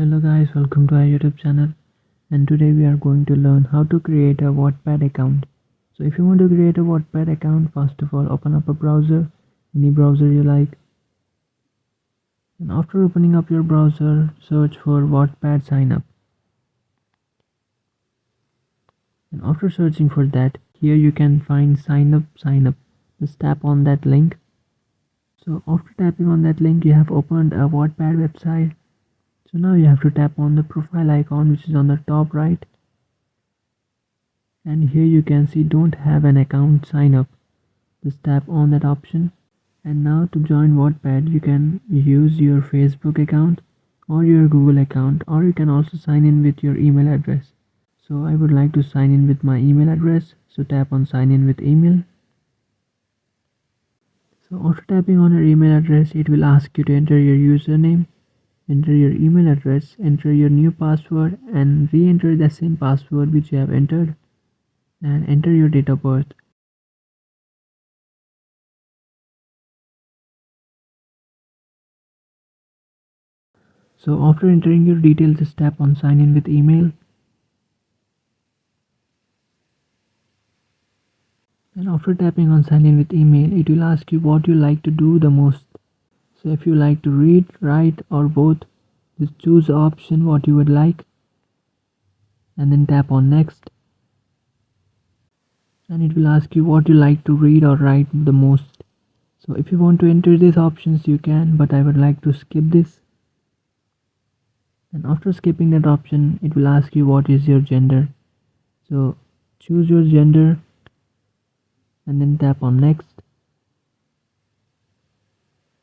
Hello guys, welcome to our YouTube channel, and today we are going to learn how to create a Wattpad account. So if you want to create a Wattpad account, first of all open up a browser, any browser you like, and after opening up your browser, search for Wattpad signup. And after searching for that, here you can find sign up. Just tap on that link. So after tapping on that link, you have opened a Wattpad website. So now you have to tap on the profile icon, which is on the top right, and here you can see don't have an account, sign up. Just tap on that option, and now to join Wattpad you can use your Facebook account or your Google account, or you can also sign in with your email address. So I would like to sign in with my email address, so tap on sign in with email. So after tapping on your email address, it will ask you to enter your username, enter your email address, enter your new password, and re-enter the same password which you have entered, and enter your date of birth. So after entering your details, just tap on sign in with email, and after tapping on sign in with email, it will ask you what you like to do the most. So if you like to read, write, or both, just choose the option what you would like, and then tap on next, and it will ask you what you like to read or write the most. So if you want to enter these options you can, but I would like to skip this. And after skipping that option, it will ask you what is your gender. So choose your gender, and then tap on next,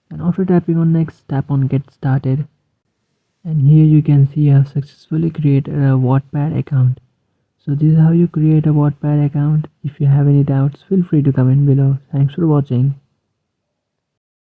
and after tapping on next, tap on get started. And here you can see I have successfully created a Wattpad account. So this is how you create a Wattpad account. If you have any doubts, feel free to comment below. Thanks for watching.